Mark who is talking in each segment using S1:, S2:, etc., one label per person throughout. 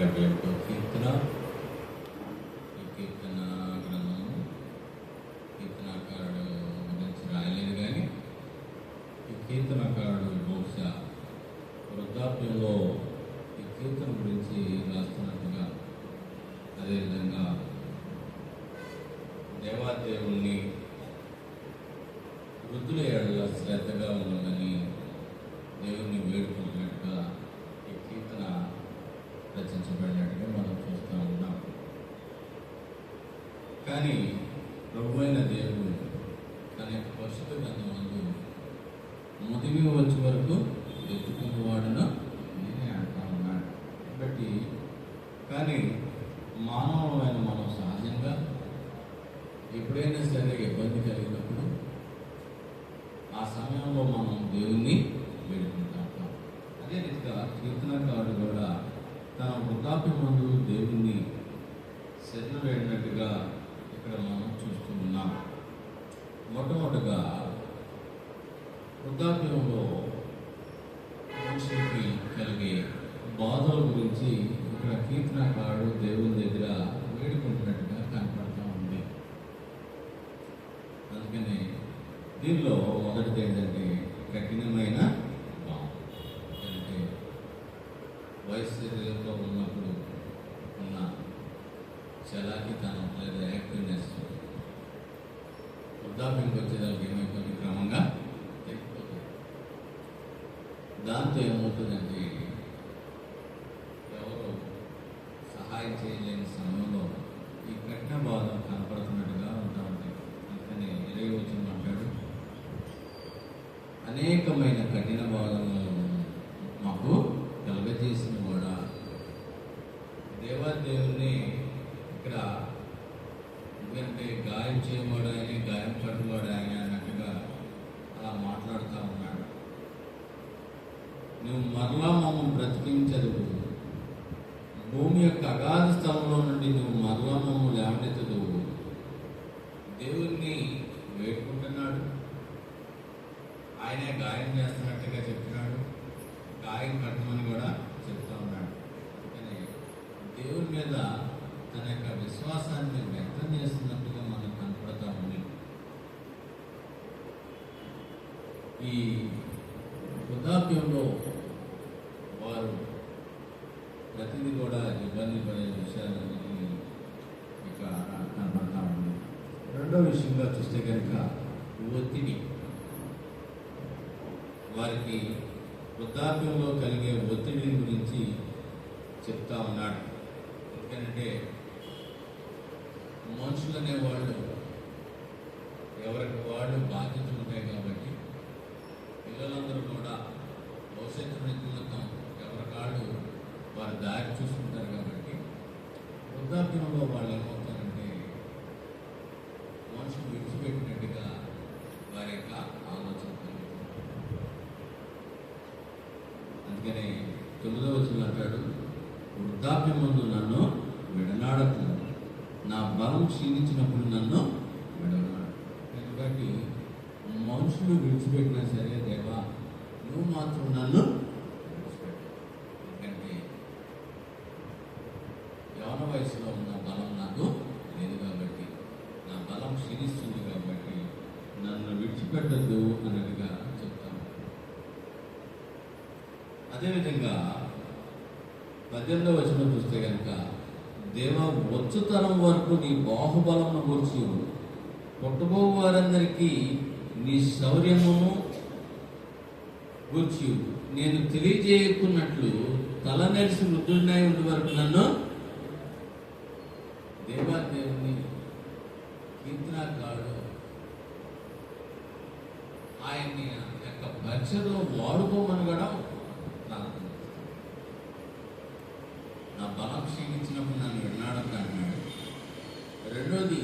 S1: 71 కీర్తన. ఈ కీర్తన గ్రంథము కీర్తనకారుడు గురించి రాయలేదు, కానీ ఈ కీర్తనకారుడు బహుశా వృద్ధాప్యంలో ఈ కీర్తన గురించి రాస్తున్నట్టుగా, అదేవిధంగా దేవాదేవుల్ని వృద్ధుల ఏడల శ్రద్ధగా ఉండాలని దేవుణ్ణి వేడుకుంటున్నట్టుగా ఈ కీర్తన రచించబడినట్టుగా మనం చూస్తూ ఉన్నాం. కానీ ప్రభువైన దేవుడు తన యొక్క పరిశుద్ధ గ్రంథమందు ముదిమి వచ్చే వరకు ఎత్తుకున్నవాడును నేనే అంటా ఉన్నాడు. కాబట్టి కానీ మానవులైన మనం సహజంగా ఎప్పుడైనా సరే ఇబ్బంది కలిగినప్పుడు ఆ సమయంలో మనం దేవుణ్ణి వేడుకుంటాం. అదే రీతిగా కీర్తనకారుడు కూడా తన వృద్ధాప్యం ముందు దేవుణ్ణి శరణ వేడినట్టుగా ఇక్కడ మనం చూస్తూ ఉన్నాం. మొట్టమొదటిగా వృద్ధాప్యంలో మనుషులకి కలిగే బాధల గురించి ఇక్కడ కీర్తనకారుడు దేవుని దగ్గర వేడుకుంటున్నట్టుగా కనపడతా ఉంది. అందుకని దీనిలో మొదటిది ఏంటంటే కఠినమైన భావం. అంటే వయసులో ఉన్నప్పుడు ఉన్న చలాకితనం లేదా యాక్టివ్నెస్ వృద్ధాప్యంకి వచ్చేదానికి ఏమైపోతుంది, క్రమంగా తగ్గిపోతుంది. దాంతో ఏమవుతుందంటే ఎవరు సహాయం చేయలేని సమయంలో ఈ కఠిన బాధ కనపడుతున్నట్టుగా ఉంటా ఉంటాయి. అందుకని 20 వచనం అంటాడు, అనేకమైన కఠిన బాధలను మాకు కలగజేసిన కూడా దేవాదేవుని ఇక్కడ ఎందుకంటే గాయం చేయవాడు ఆయన, గాయం పట్టువాడు ఆయన అన్నట్టుగా అలా మాట్లాడుతూ ఉన్నాడు. నువ్వు మరలా మమ్మల్ని బ్రతికించదు, భూమి యొక్క అగాధ స్థలంలో నుండి నువ్వు మరలా మమ్మల్ని లేవనెత్తదు. దేవుణ్ణి వేడుకుంటున్నాడు, ఆయనే గాయం చేస్తున్నట్టుగా చెప్తున్నాడు, గాయం కట్టమని కూడా చెప్తా ఉన్నాడు. అందుకని దేవుని మీద తన యొక్క విశ్వాసాన్ని వ్యక్తం చేస్తున్నట్టుగా మనకు కనపడతా ఉంది. ఈ వృద్ధాప్యంలో వారు ప్రతిదీ కూడా ఇబ్బంది పడే విషయాలని ఇక కనపడతా ఉంది. రెండో విషయంగా చూస్తే కనుక ఒత్తిడి, వారికి వృద్ధాప్యంలో కలిగే ఒత్తిడి గురించి చెప్తా ఉన్నాడు. ఎందుకంటే మనుషులు అనేవాళ్ళు ఎవరికి వాళ్ళు బాధ్యతలు ఉంటాయి కాబట్టి పిల్లలందరూ కూడా భవిష్యత్తు నిధులతో ఎవరికాళ్ళు వారి దారి చూసుకుంటారు. కాబట్టి వృద్ధాప్యంలో వాళ్ళు ఏమవుతారంటే మనుషులు విడిచిపెట్టినట్టుగా వారి యొక్క ఆలోచన. అందుకని 9వ వచనం అంటాడు, వృద్ధాప్యం ముందు నన్ను విడనాడకు, నా బలం క్షీణించినప్పుడు నన్ను విడనాడు. ఎందుకంటే మనుషులు విడిచిపెట్టినా సరే దేవా నువ్వు మాత్రం నన్ను విడిచిపెట్టు. ఎందుకంటే యవన వయసులో ఉన్న బలం నాకు లేదు కాబట్టి, నా బలం క్షీణిస్తుంది కాబట్టి నన్ను విడిచిపెట్టద్దు అన్నట్టుగా చెప్తాను. అదేవిధంగా 18వ వచనం చూస్తే కనుక, దేవా వచ్చుతరం వరకు నీ బాహుబలమును గూర్చి పుట్టబో వారందరికీ నీ శౌర్యమును గూర్చి నేను తెలియజేయకున్నట్లు తల నెరిసి వృద్ధుడినై ఉండే వరకు నన్ను. దేవాదేవుని కీర్తనకారుడు ఆయన్ని యొక్క పరిచయలో వాడుకోమని కూడా ప్రార్థన, నా బలం క్షీణించినప్పుడు నన్ను విన్నాడని అంటున్నాడు. రెండోది,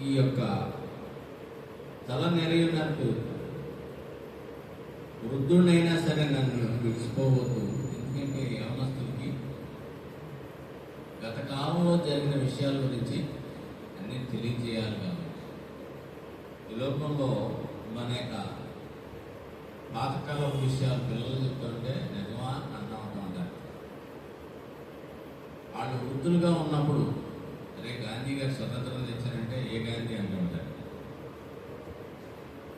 S1: ఈ యొక్క తల నెరయున్నట్టు వృద్ధుడైనా సరే నన్ను విడిచిపోవద్దు. ఎందుకంటే యవనస్తులకి గత కాలంలో జరిగిన విషయాల గురించి అన్నీ తెలియజేయాలి కాబట్టి ఈ లోకంలో మన యొక్క పాతకాలం విషయాలు పిల్లలు చెప్తుంటే వృద్ధులుగా ఉన్నప్పుడు అరే గాంధీ గారు స్వతంత్రం తెచ్చారంటే ఏ గాంధీ అంటూ ఉంటారు.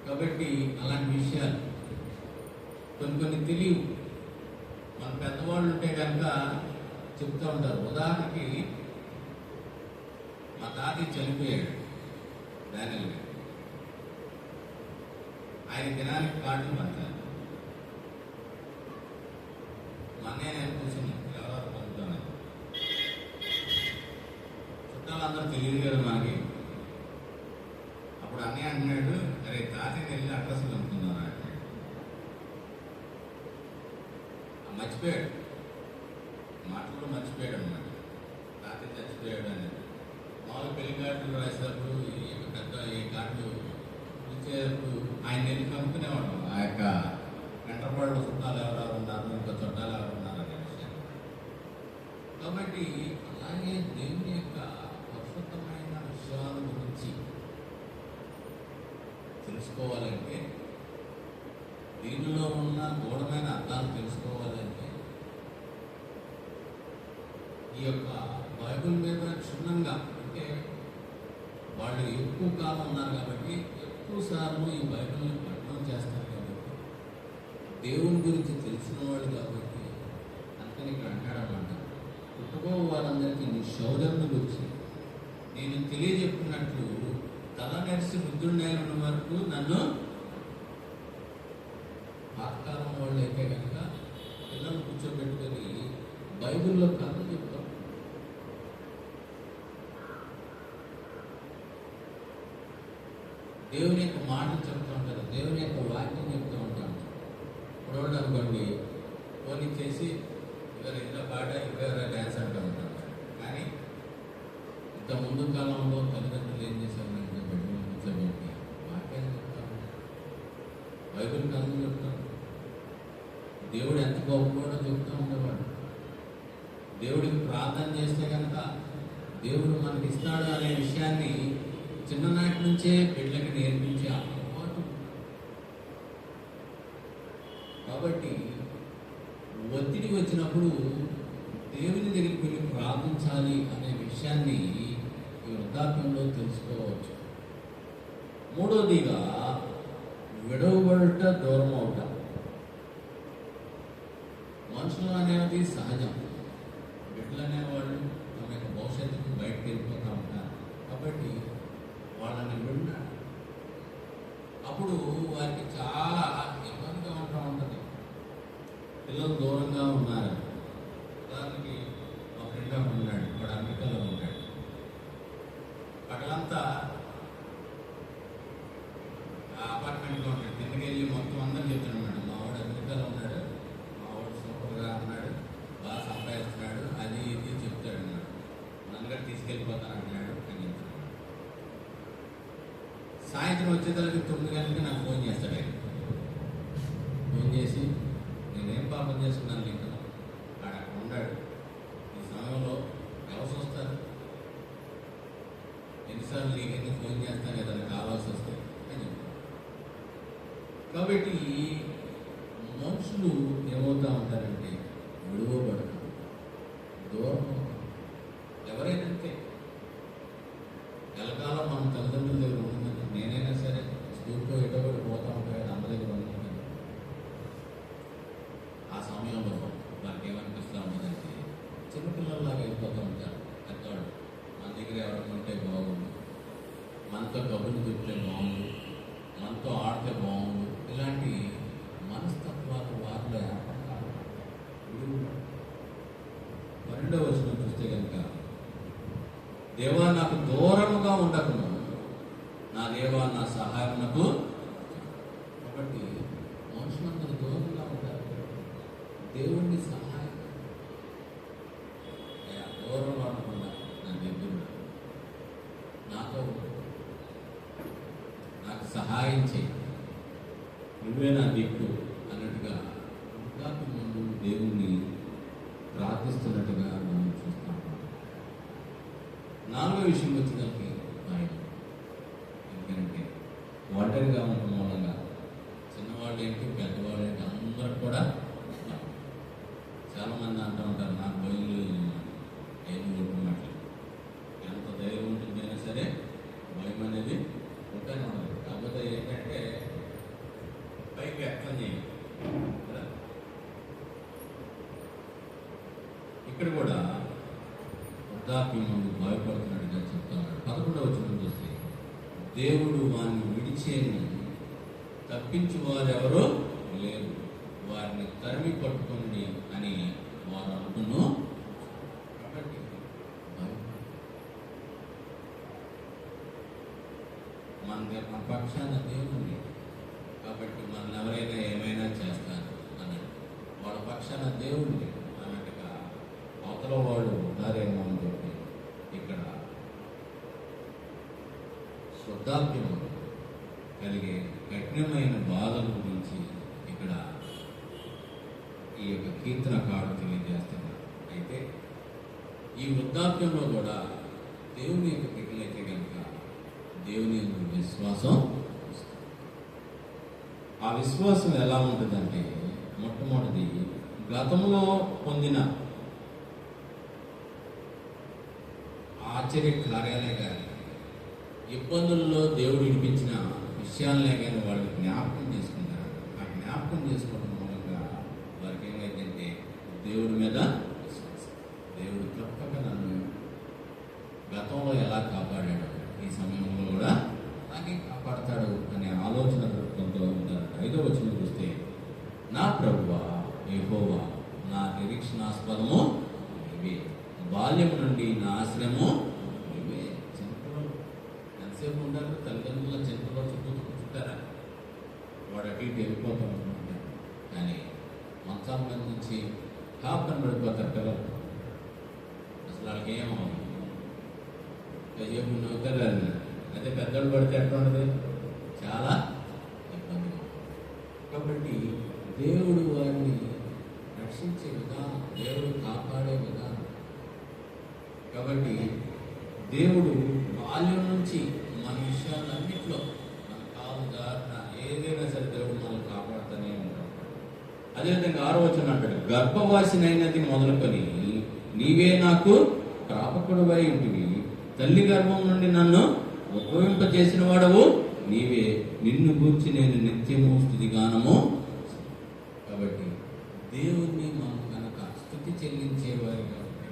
S1: కాబట్టి అలాంటి విషయాలు కొన్ని తెలియవు. మన పెద్దవాళ్ళు ఉంటే కనుక చెప్తూ ఉంటారు. ఉదాహరణకి మా తాతయ్య చనిపోయాడు డానియల్ గారు. ఆయన దినానికి కార్డులు పంచాలి. మొన్నే నేను కూర్చున్నాను, ఎవరెవరు పంపుతాను. చుట్టాలందరూ తెలియదు కదా మనకి. అప్పుడు అన్నయ్య అన్నాడు, అరే తాతయ్యని వెళ్ళి అడ్రస్ కనుక్కున్నాను అన్నాడు. మర్చిపోయాడు, మాటలు మర్చిపోయాడు అన్నమాట. తాతయ్య చచ్చిపోయాడు అనేది. మామూలు పెళ్లి కార్డులు రాసేటప్పుడు పెద్ద ఈ కార్డులు ఇచ్చేటప్పుడు ఆయన వెళ్ళి కనుక్కునేవాడు. ఆ యొక్క వెంటబడిన చుట్టాలు ఎవరెవరు ఉన్నారు, ఇంకా చుట్టాలు ఎవరు ఉన్నారు అనే విషయం. కాబట్టి అలాగే దేవుని యొక్క పరిశుద్ధమైన విషయాల గురించి తెలుసుకోవాలంటే, దీనిలో ఉన్న గూఢమైన అర్థాలు తెలుసుకోవాలంటే ఈ యొక్క బైబిల్ మీద క్షుణ్ణంగా, అంటే వాళ్ళు ఎక్కువ కాలం ఉన్నారు కాబట్టి ఎక్కువ సార్లు ఈ బైబిల్ని పఠనం చేస్తారు కాబట్టి, దేవుని గురించి తెలిసిన వాళ్ళు కాబట్టి అందుకని ఇక్కడ అంటాడన్నమాట, పుట్టుకో వారందరికీ నీ శౌర్యంను గురించి నేను తెలియజెప్పినట్లు తల నెరిసి వృద్ధుడినైన వరకు నన్ను. పాతకాలం వాళ్ళు అయితే కనుక పిల్లలు కూర్చోబెట్టుకొని బైబిల్లో కథలు చెప్తాం. దేవుని యొక్క మాటలు చెప్తూ ఉంటారు, దేవుని యొక్క వాక్యం చెప్తూ ఉంటాను. ఇప్పుడు అనుకోండి ఫోన్ ఇచ్చేసి ఇవాళ ఇంట్లో పాట ఇవాళ డ్యాన్స్ అంటూ ఉంటాను. కానీ ఇంత ముందు కాలంలో తల్లిదండ్రులు ఏం చేశారంటే బెడ్రూమ్ కూర్చోబెట్టి వాక్యాన్ని చెప్తాను, బైబిల్ కథలు చెప్తాను. దేవుడు ఎంత గొప్పవాడో చెప్తూ ఉండేవాడు. దేవుడికి ప్రార్థన చేస్తే కనుక దేవుడు మనకి ఇస్తాడు అనే విషయాన్ని చిన్ననాటి నుంచే బిడ్డలకి నేర్పించే అలవాటు. కాబట్టి ఒత్తిడి వచ్చినప్పుడు దేవుని దగ్గరికి వెళ్ళి ప్రార్థించాలి అనే విషయాన్ని ఈ వృద్ధాప్యంలో తెలుసుకోవచ్చు. మూడోదిగా విడవబడుట, దూరం అవుట. మనుషులు అనేది సహజం. బిడ్డలు అనేవాళ్ళు తమ యొక్క భవిష్యత్తుకు బయటకు వెళ్ళిపోతూ ఉంటారు. కాబట్టి వాళ్ళని విన్నాడు. అప్పుడు వారికి చాలా ఇబ్బందిగా ఉంటూ ఉంటుంది. పిల్లలు దూరంగా ఉన్నారు. ఉదాహరణకి మా ఫ్రెండ్ ఒకడు ఉన్నాడు, వాడు అమెరికాలో ఉంటాడు. పగలంతా ఆ అపార్ట్మెంట్లో ఉంటాడు. కిందకి వెళ్ళి మొత్తం అందరూ చెప్తాడు అన్నాడు, మా వాడు అమెరికాలో ఉన్నాడు, మా వాడు సూపర్గా ఉన్నాడు, బాగా సంపాదిస్తున్నాడు, అది ఇది చెప్తాడు అన్నాడు. నన్ను తీసుకెళ్ళిపోతాను అన్నాడు అని చెప్తాడు. సాయంత్రం వచ్చేసరికి 9 గంటలకి నాకు ఫోన్ చేస్తాడు. ఆయన ఫోన్ చేసి, నేనేం పాపం చేసుకున్నాను నీకు, వాడు అక్కడ ఉన్నాడు, ఈ సమయంలో ఎవరు చూస్తారు, ఎన్నిసార్లు నీకు ఎందుకు ఫోన్ చేస్తాను ఏదైనా కావాల్సి వస్తే అని చెప్తాను. కాబట్టి మనుషులు ఏమవుతూ ఉంటారంటే విడువబడతారు, దూరం అవుతారు. ఎవరైనా అంతే. ఎలకాలం మన తల్లిదండ్రుల దగ్గర ఉంటుందంటే, నేనైనా సరే స్కూల్తో ఎటోబడి పోతూ ఉంటాడు, అమ్మ దగ్గర ఉంటుందండి. ఆ సమయంలో మనకి ఏమనిపిస్తూ ఉంటుందంటే, చిన్నపిల్లల్లాగా వెళ్ళిపోతూ ఉంటారు. పెద్దవాళ్ళు మన దగ్గర ఎవరైనా ఉంటే బాగుండు, మనతో కబుర్లు చెప్తే బాగుండు, మనతో ఆడితే బాగుండు, ఇలాంటి మనస్తత్వాలు వారిలో ఏర్పడతారు. 12వ వచనం చూస్తే కనుక, దేవా నాకు దూరముగా ఉండకును, నా దేవా నా సహాయమునకు. కాబట్టి మనుషులందరూ దూరంగా ఉంటారు. దేవుడిని సహాయం దూరంలో ఉండకుండా నా దగ్గర నాతో నాకు సహాయం చేయి, నువ్వే నా దిక్కు అన్నట్టుగా వృద్ధాప్యం ముందు దేవుణ్ణి ప్రార్థిస్తున్నట్టుగా మనం చూస్తాం. 4వ విషయం వచ్చేదానికి ఆయన ఎందుకంటే ఒంటరిగా ఉండటం మూలంగా చిన్నవాళ్ళు ఏంటి, పెద్దవాళ్ళు ఏంటి, అందరూ కూడా చాలామంది అంటూ ఉంటారు, నాకు బయలు ఏమి ఇక్కడ కూడా వృద్ధాప్యం ముందు భయపడుతున్నట్టుగా చెప్తున్నాడు. 11వ వచనం చూస్తే దేవుడు వారిని విడిచేని తప్పించు వారెవరో లేరు, వారిని తరిమి పట్టుకోండి అని వారు అనుకున్నాం. కాబట్టి మన పక్షాన దేవుడు, కాబట్టి మనల్ని ఎవరైనా ఏమైనా చేస్తారు అన్నట్టు, వాళ్ళ పక్షాన దేవుడు అన్నట్టుగా అవతల వాళ్ళు ఉంటారేమో అని చెప్పి ఇక్కడ వృద్ధాప్యం కలిగే కఠినమైన బాధల గురించి ఇక్కడ ఈ యొక్క కీర్తనకారుడు తెలియజేస్తున్నారు. అయితే ఈ వృద్ధాప్యంలో కూడా దేవుని యొక్క బిడ్డలైతే కనుక దేవుని యొక్క విశ్వాసం, ఆ విశ్వాసం ఎలా ఉంటుందంటే మొట్టమొదటిది గతంలో పొందిన ఆశ్చర్య కార్యాలే కానీ ఇబ్బందుల్లో దేవుడు వినిపించిన విషయాలనే కానీ వాళ్ళు జ్ఞాపకం చేసుకుంటారు. ఆ జ్ఞాపకం చేసుకోవడం మూలంగా వారికి ఏమైందంటే దేవుడి మీద విశ్వాసం, దేవుడు తప్పక నన్ను గతంలో ఎలా కాపాడాడు ఈ సమయంలో కూడా అలాగే కాపాడతాడు అనే ఆలోచన దృక్పథంతో ఉంటారు. 5వ వచనం చూస్తే నా ప్రభువా యెహోవా నా నిరీక్షణాస్పదము నీవే, బాల్యం నుండి నా ఆశ్రయము నీవే. చింతలో ఎంతసేపు ఉండాలి? తల్లిదండ్రుల చింతలో చుట్టారా? వాడు అటు ఇటు వెళ్ళిపోతాం అనుకుంటారు, కానీ మంచాల మీద నుంచి కాపుని పడిపోతారు పిల్లలు. అసలు వాళ్ళకి ఏమవుతుంది? నౌకర్లు అదే పెద్దలు పడితే ఎట్లా ఉండదు, చాలా ఇబ్బంది. కాబట్టి దేవుడు వారిని రక్షించే విధానం, దేవుడు కాపాడే విధానం. కాబట్టి దేవుడు బాల్యం నుంచి మన విషయాలన్నింటిలో మన కాలు దారిన ఏదైనా సరే దేవుడు మనల్ని కాపాడుతూనే ఉంటాడు. అదేవిధంగా 6వ వచనం అంటాడు, గర్భవాసినైనది మొదలుకొని నీవే నాకు ప్రాపకుడువై ఉంటివి, తల్లి గర్భం నుండి నన్ను ఉద్భవింపజేసిన వాడవు నీవే, నిన్ను గూర్చి నేను నిత్యము స్తుతిగానము. కాబట్టి దేవుణ్ణి మనం కనుక స్తుతి చెల్లించేవారిగా ఉంటే,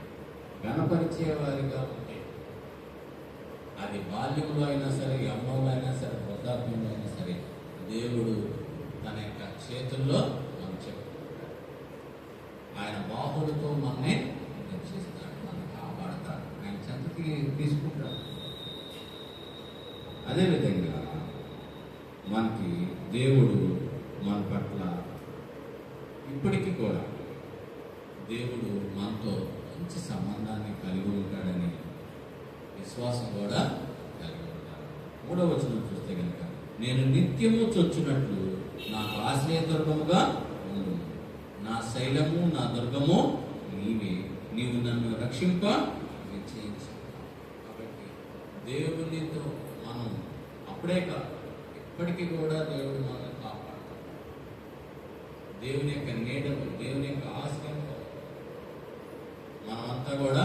S1: గణపరిచేవారిగా ఉంటే, అది బాల్యంలో అయినా సరే, యవ్వనంలో అయినా సరే, వృద్ధాప్యంలో అయినా సరే, దేవుడు తన యొక్క చేతుల్లో మనం చెప్పుకుంటాడు. ఆయన బాహులతో మనల్ని రక్షిస్తాడు, మనం కాపాడతాడు, ఆయన చెంతకి తీసుకుంటాడు. అదేవిధంగా మనకి దేవుడు మన పట్ల ఇప్పటికీ కూడా దేవుడు మనతో మంచి సంబంధాన్ని కలిగి ఉంటాడని విశ్వాసం కూడా కలిగి ఉంటాడు. 3వ వచనం చూస్తే కనుక నేను నిత్యము చొచ్చునట్లు నాకు ఆశ్రయదుర్గముగా ఉండు, నా శైలము నా దుర్గము నీవే, నీవు నన్ను రక్షింప నిశ్చయించు. కాబట్టి దేవునితో మనం అప్పుడే కాదు, ఇప్పటికీ కూడా దేవుడు మనల్ని కాపాడుతాడు. దేవుని యొక్క నీడలు, దేవుని యొక్క ఆశ్రయంలో మనమంతా కూడా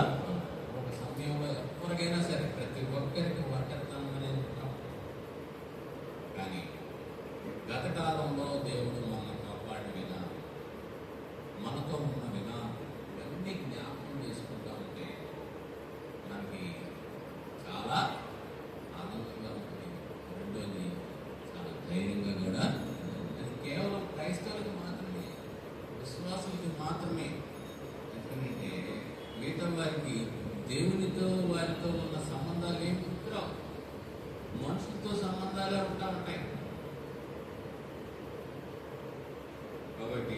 S1: ఒక సమయంలో ఎవరికైనా సరే, ప్రతి ఒక్కరికి ఒంటరితనం అనేది ఉంటాం. కానీ గత కాలంలో దేవుడు మనల్ని కాపాడిన విధానం, మనతో ఉన్న విధానం ఇవన్నీ జ్ఞాపకం చేసుకుంటా ఉంటే మనకి చాలా ఆనందంగా ఉంటుంది. రెండోది చాలా ధైర్యంగా కూడా. అది కేవలం క్రైస్తవులకు మాత్రమే, విశ్వాసులకి మాత్రమే. ఎందుకంటే మిగతా వారికి దేవునితో వారితో ఉన్న సంబంధాలు ఏమి గుర్తురావు, మనుషులతో సంబంధాలే ఉంటాయి. కాబట్టి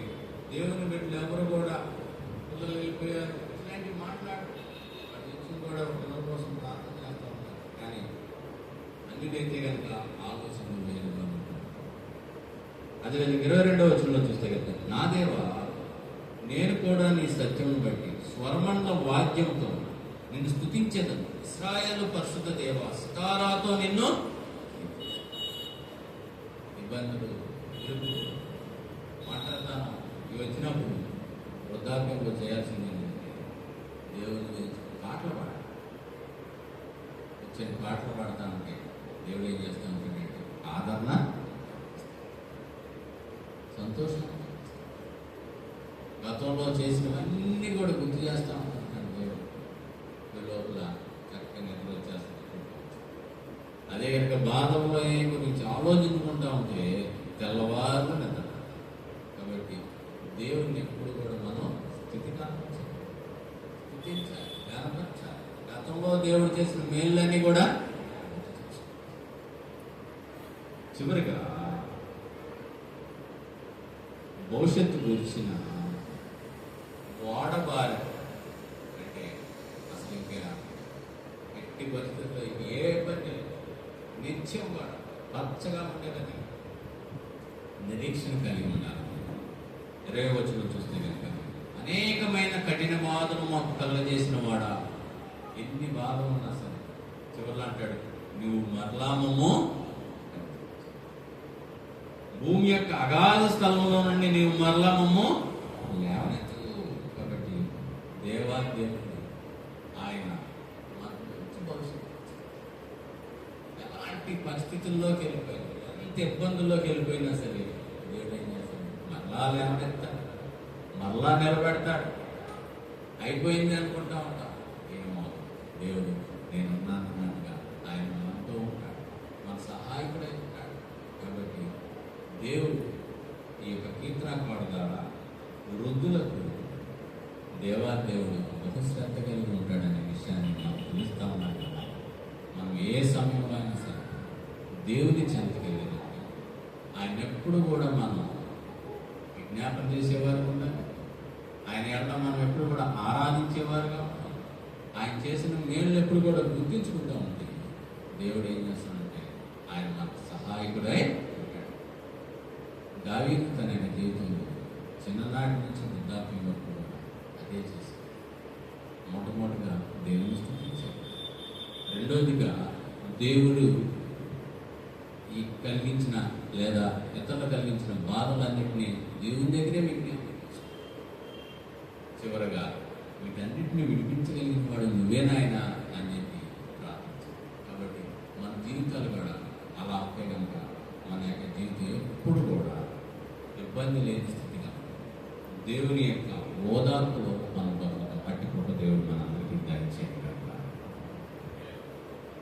S1: దేవుని బిడ్డలు ఎవరు కూడా పిల్లలు వెళ్ళిపోయారు ఇలాంటివి మాట్లాడు, వాటి నుంచి కూడా పిల్లల కోసం ప్రార్థన చేస్తూ ఉంటారు. కానీ అన్నిటైతే కనుక ఆలోచనలు వేరుగా ఉంటారు. అదేవిధంగా 22వ వచనంలో చూస్తే కనుక నా దేవా నేను కూడా నీ సత్యం బట్టి స్వరమండల వాద్యంతో నిన్ను స్తుతించేదను, ఇశ్రాయేలు పరిశుద్ధ దేవ సితారాతో నిన్ను. ఇబ్బందులు, ఇరుకు, ఒంటరితనం ఇవి వచ్చినప్పుడు వృద్ధాప్యంలో చేయాల్సింది ఏంటంటే దేవుని గురించి పాటలు పాడాలి. వచ్చిన పాటలు పాడతా ఉంటే దేవుడు ఏం చేస్తూ ఉంటాడంటే ఆదరణ, సంతోషం, గతంలో చేసినవన్నీ కూడా గుర్తు చేస్తూ ఉంటాం. వల్ల చక్కగా నిద్ర వచ్చేస్తుంది. అదే కనుక బాధల్లో గురించి ఆలోచించుకుంటా ఉంటే తెల్లవారు నిద్ర. కాబట్టి దేవుడిని ఎప్పుడు కూడా మనం స్థుతించాలి, గణపరచాలి. గతంలో దేవుడు చేసిన మేళ్ళన్నీ కూడా చివరిగా భవిష్యత్తు గురించిన వాడబారి అంటే అసలు ఇంకా ఎట్టి పరిస్థితుల్లో ఏ పని నిత్యం కూడా పచ్చగా ఉండేదని నిరీక్షణ కలిగి ఉండాలి. 20వ వచనం చూస్తే కనుక అనేకమైన కఠిన బాధలు మాకు కలుగజేసిన వాడా, ఎన్ని బాధలు ఉన్నా సరే చివరిలో అంటాడు, నువ్వు మరలామము భూమి యొక్క అగాధ స్థలంలో నుండి నీవు మరలామము లేవనెత్తు. కాబట్టి దేవుడు ఆయన మనకు మంచి భవిష్యత్తు, ఎలాంటి పరిస్థితుల్లోకి వెళ్ళిపోయారు, ఎంత ఇబ్బందుల్లోకి వెళ్ళిపోయినా సరే దేవుడు ఏం చేస్తాడు, మరలా లేవనెత్తాడు, మరలా నిలబెడతాడు. అయిపోయింది అనుకుంటా ఉంటాం, ఏమో దేవుడు నేనున్నానన్నట్టుగా ఆయన మనతో ఉంటాడు, మన సహాయకుడై ఉంటాడు. కాబట్టి దేవుడు ఈ యొక్క కీర్తనాకాడు ద్వారా వృద్ధులకు దేవాదేవుడు బహుశ్రద్ధ కలిగి ఉంటాడనే విషయాన్ని మనం తెలుస్తా ఉన్నాం కదా. మనం ఏ సమయంలో అయినా సరే దేవుని చెంతకెళ్ళినట్టు ఆయన ఎప్పుడు కూడా మనం విజ్ఞాపన చేసేవారు ఉండాలి. ఆయన ఎడల మనం ఎప్పుడు కూడా ఆరాధించేవారుగా ఉండాలి. ఆయన చేసిన మేళ్ళు ఎప్పుడు కూడా గుర్తించుకుంటూ ఉంటే దేవుడు ఏం చేస్తాడంటే ఆయన మనకు సహాయకుడై ఉంటాడు. దావీదు తన జీవితంలో చిన్ననాటి నుంచి వృద్ధాప్యం వరకు కూడా అదే చేశాడు. మొట్టమొదటిగా దేవుని స్తుతించాడు. రెండోదిగా దేవుడు ఈ కలిగించిన లేదా ఇతరులు కలిగించిన బాధలన్నింటినీ దేవుని దగ్గరే విజ్ఞాపన చేశాడు. చివరగా వీటన్నిటిని విడిపించగలిగిన వాడు నువ్వేనాయనా అని చెప్పి ప్రార్థించాడు. కాబట్టి మన జీవితాలు కూడా అలా ఉంటే కనుక మన యొక్క జీవితం ఎప్పుడు కూడా ఇబ్బంది లేని స్థితిగా దేవుని యొక్క ఓదార్పులో మనం